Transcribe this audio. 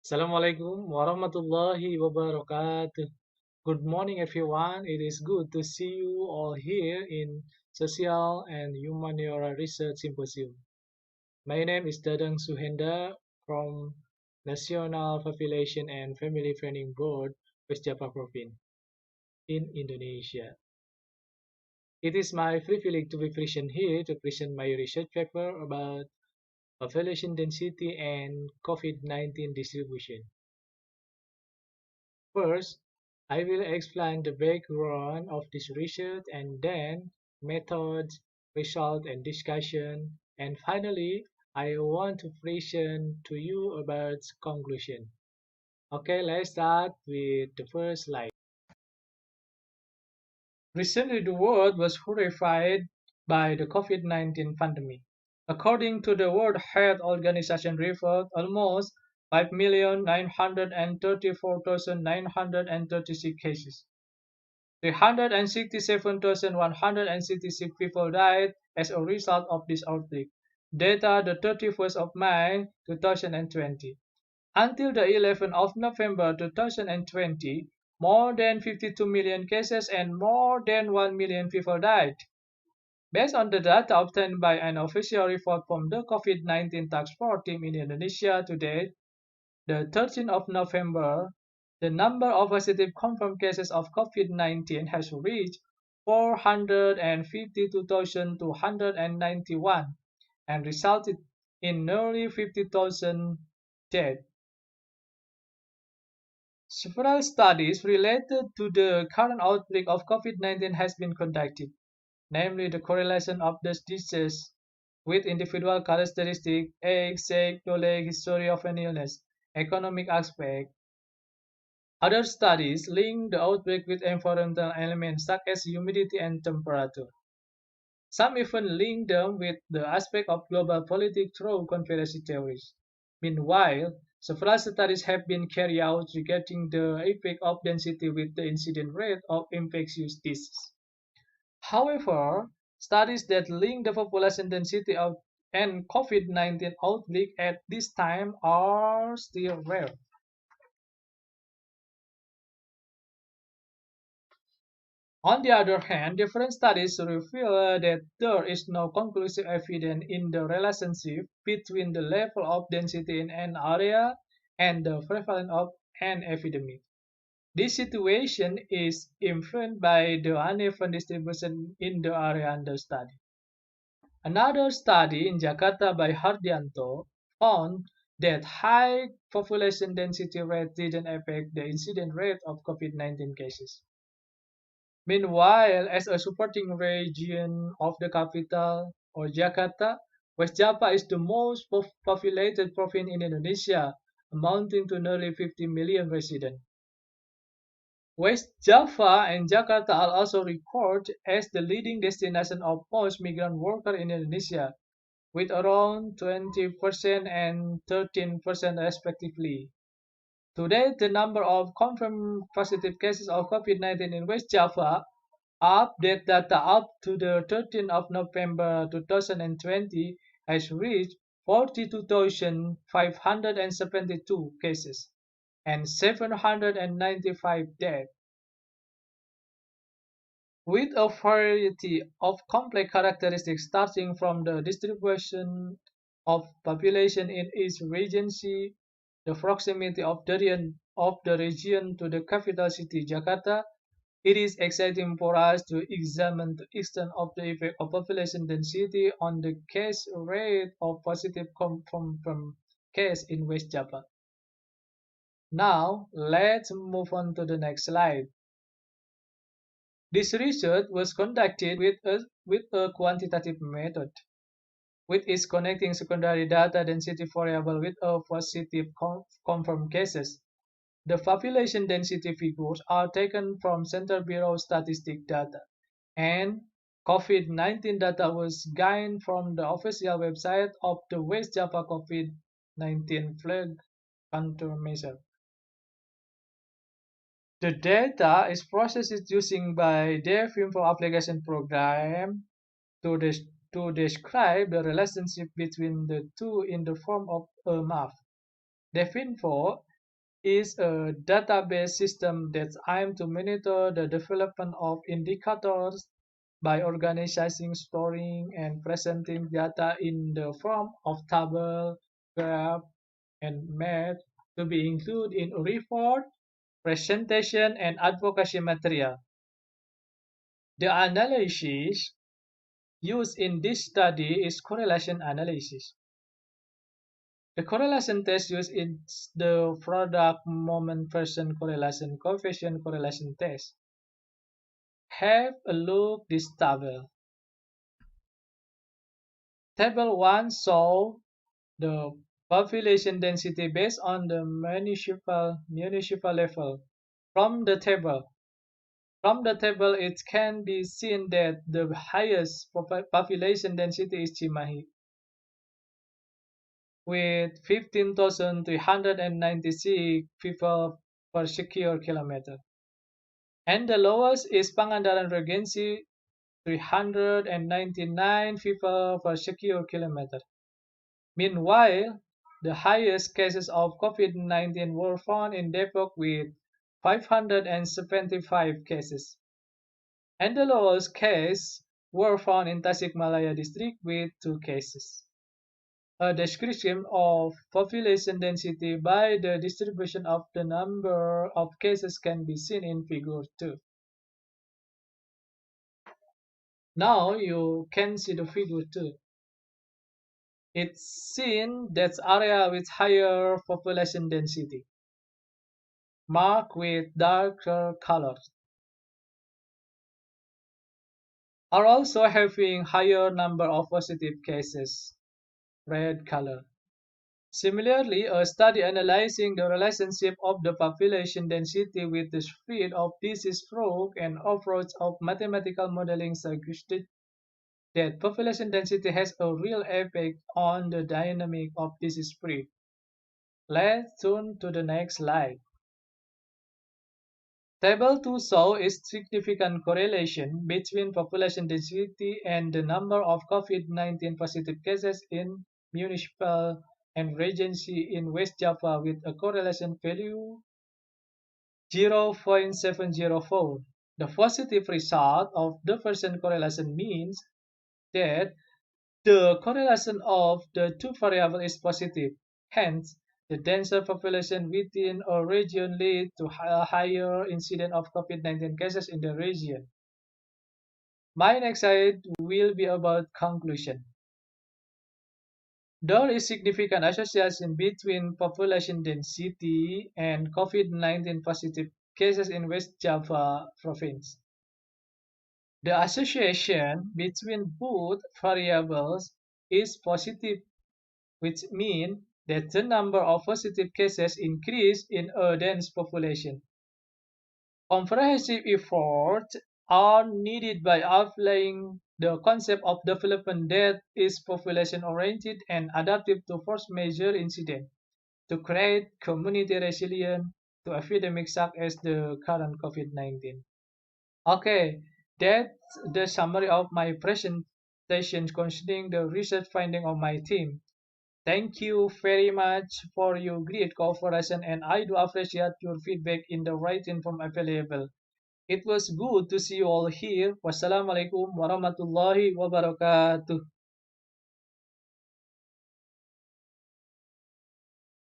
Assalamualaikum warahmatullahi wabarakatuh. Good morning, everyone. It is good to see you all here in Social and Humaniora Research Symposium. My name is Dadang Suhenda from National Population and Family Planning Board, West Java Province in Indonesia. It is my privilege to be present here to present my research paper about population density and COVID-19 distribution. First, I will explain the background of this research and then methods, result and discussion, and finally, I want to present to you about conclusion. Okay, let's start with the first slide. Recently, the world was horrified by the COVID-19 pandemic. According to the World Health Organization report, almost 5,934,936 cases. 367,166 people died as a result of this outbreak. Data the 31st of May 2020. Until the 11th of November 2020, more than 52 million cases and more than 1 million people died. Based on the data obtained by an official report from the COVID-19 task force team in Indonesia today, the 13th of November, the number of positive confirmed cases of COVID-19 has reached 452,291 and resulted in nearly 50,000 deaths. Several studies related to the current outbreak of COVID-19 has been conducted, namely the correlation of the disease with individual characteristics, age, sex, knowledge, history of an illness, economic aspect. Other studies link the outbreak with environmental elements such as humidity and temperature. Some even link them with the aspect of global politics through conspiracy theories. Meanwhile, several studies have been carried out regarding the effect of density with the incidence rate of infectious disease. However, studies that link the population density of and COVID-19 outbreak at this time are still rare. On the other hand, different studies reveal that there is no conclusive evidence in the relationship between the level of density in an area and the prevalence of an epidemic. This situation is influenced by the uneven distribution in the area under study. Another study in Jakarta by Hardianto found that high population density rate didn't affect the incidence rate of COVID-19 cases. Meanwhile, as a supporting region of the capital, or Jakarta, West Java is the most populated province in Indonesia, amounting to nearly 50 million residents. West Java and Jakarta are also recorded as the leading destination of most migrant workers in Indonesia, with around 20% and 13% respectively. Today, the number of confirmed positive cases of COVID-19 in West Java update data up to the 13th of November 2020 has reached 42,572 cases and 795 deaths. With a variety of complex characteristics starting from the distribution of population in each regency, the proximity of the region to the capital city Jakarta, it is exciting for us to examine the extent of the effect of population density on the case rate of positive confirmed case in West Java. Now, let's move on to the next slide. This research was conducted with a quantitative method, which is connecting secondary data density variable with a positive confirmed cases. The population density figures are taken from Center Bureau Statistic data, and COVID-19 data was gained from the official website of the West Java COVID-19 flag countermeasure. The data is processed using by DevInfo application program to, to describe the relationship between the two in the form of a map. DevInfo is a database system that aims to monitor the development of indicators by organizing, storing, and presenting data in the form of table, graph, and map to be included in report, presentation, and advocacy material. The analysis used in this study is correlation analysis. The correlation test used is the product moment person correlation coefficient correlation test. Have a look this table. Table 1 shows the population density based on the municipal level. From the table, it can be seen that the highest population density is Cimahi, with 15,396 people per square kilometer. And the lowest is Pangandaran Regency, 399 people per square kilometer. Meanwhile, the highest cases of COVID-19 were found in Depok with 575 cases, and the lowest case were found in Tasikmalaya district with 2 cases. A description of population density by the distribution of the number of cases can be seen in figure 2. Now you can see the figure 2. It's seen that area with higher population density, marked with darker colors, are also having higher number of positive cases, red color. Similarly, a study analyzing the relationship of the population density with the spread of disease stroke and approach of mathematical modeling suggested that population density has a real effect on the dynamic of disease spread. Let's turn to the next slide. Table 2 shows a significant correlation between population density and the number of COVID-19 positive cases in municipal and regency in West Java with a correlation value 0.704. The positive result of the percent correlation means that the correlation of the two variables is positive. Hence, the denser population within a region leads to a higher incidence of COVID-19 cases in the region. My next slide will be about conclusion. There is significant association between population density and COVID-19 positive cases in West Java province. The association between both variables is positive, which means that the number of positive cases increase in a dense population. Comprehensive efforts are needed by applying the concept of development that is population-oriented and adaptive to force-majeure incidents to create community resilience to epidemics such as the current COVID-19. Okay, that's the summary of my presentation concerning the research finding of my team. Thank you very much for your great cooperation, and I do appreciate your feedback in the writing form available. It was good to see you all here. Wassalamualaikum warahmatullahi wabarakatuh.